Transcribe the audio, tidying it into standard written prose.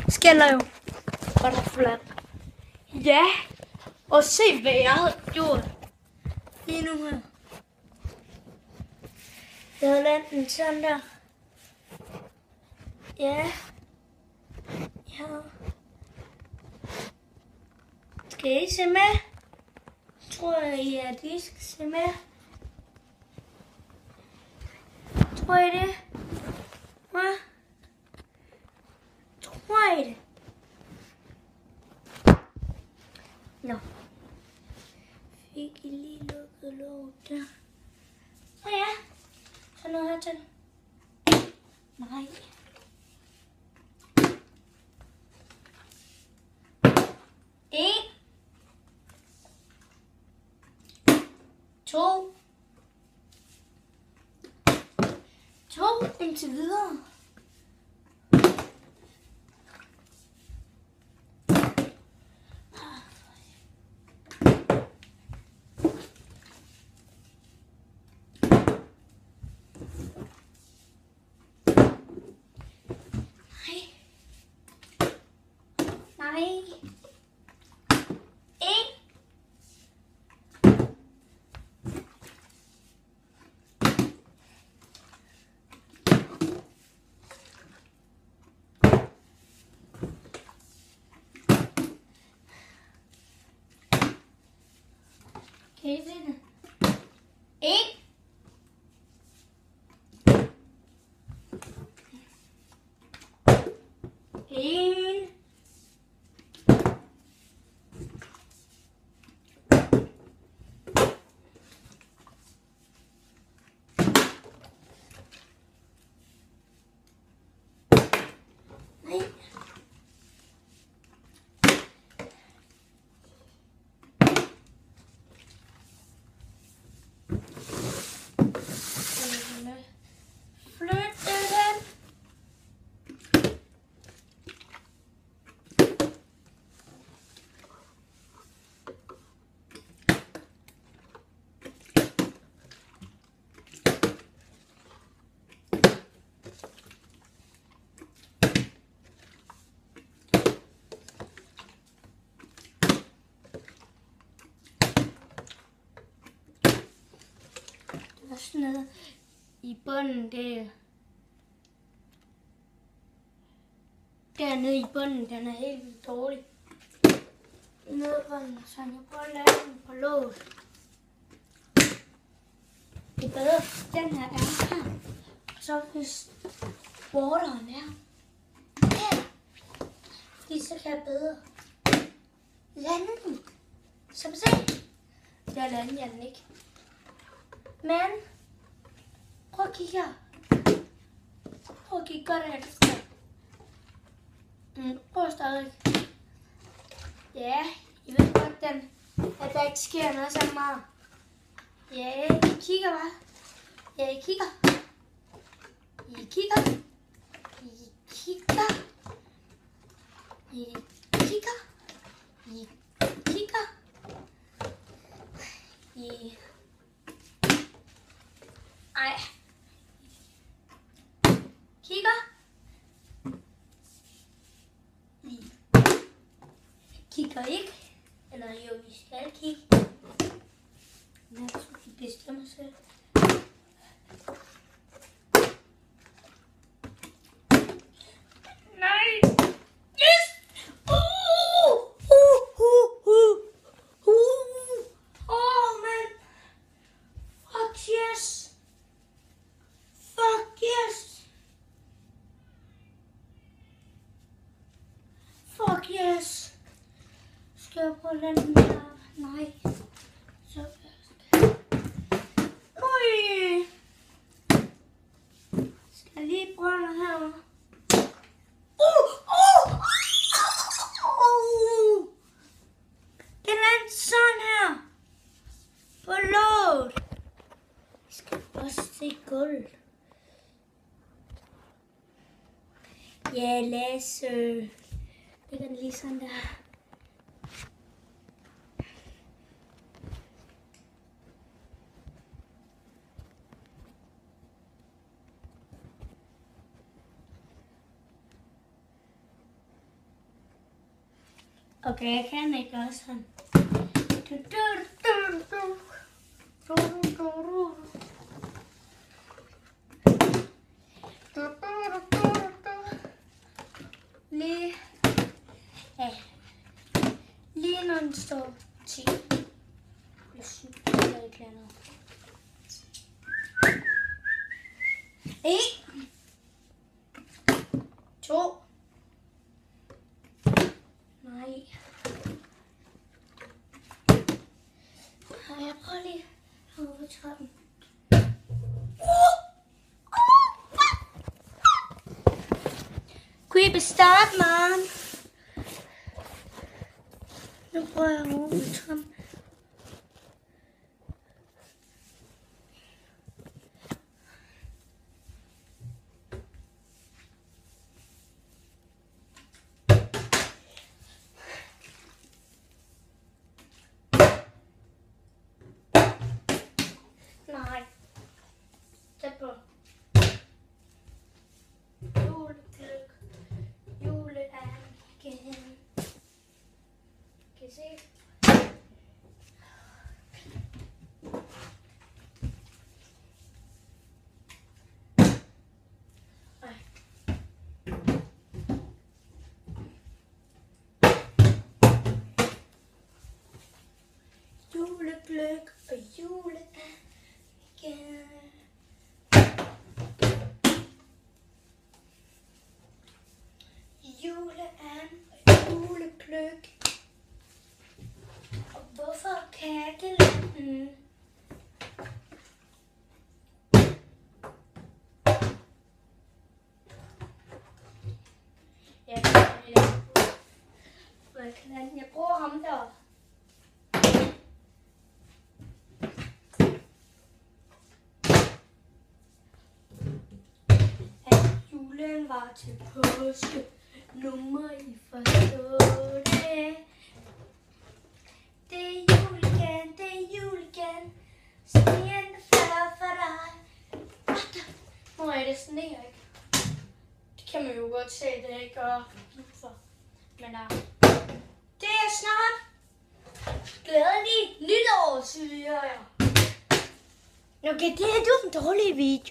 skal jeg lave butterflap. Ja, og se hvad jeg har gjort lige nu her. Jeg har lavet den sådan der. Ja. Ja. Skal I se med? Tror I, at I skal se med? Tror I det? Hvad? Tror I det? Nå. Fik I lige lukket låget der? Så ja. Så noget her til. Nej. En. 2. 2 indtil videre. Nej. Kan I se det? 1. 1. Også nede i bunden der. Dernede i bunden, den er helt vildt dårlig. Nede i bunden, så jeg prøver at lave den på låget. Det er bedre, den her er her. Så hvis borderen er her, fordi så kan jeg bedre lande den. Så se, der lander jeg den ikke. Men prøv at kigge her. Prøv at kigge godt efter. Prøv stadig. Ja, I ved godt, at der ikke sker noget så meget. Ja, I kigger bare. Ja, I kigger. I kigger. I kigger. I kigger. I kigger. I... Ej. Kigger. I kigger ikke. Eller jo, vi skal kigge. Men jeg tror, de bestemmer selv. Nej. Yes! Man. Fuck yes. Fuck yes. Fuck yes. Skal jeg prøve at lande den der? Nej. Så ui. Skal jeg lige prøve noget herovre? Den er sådan her. På låget. Jeg skal også se gulvet. Ja, Lasse. Det kan lige sådan der. Okay, jeg kan ikke gøre sådan. Lige når den står 10. Eller 7 eller et eller andet. 1. 2. Nej. Jeg prøver lige over på trappen. Creepy start, man. Nu prøver jeg over på trappen. Nej. Tæt på. Julegløgg. Juleand igen. Kan I se? Ej. Julegløgg og juleand igen. Juleand og julegløgg. Og hvorfor kan jeg ikke lade den? Jeg kan lade den. Jeg bruger ham der. Julen var til påske, nummer I forstå det. Det er jul igen, det er jul igen. Sneen falder for dig. Nu er det sne, ikke? Det kan man jo godt se, det ikke gør for. Men det er snart. Glædelig nytår, siger jeg. Okay, det er jo en dårlig video.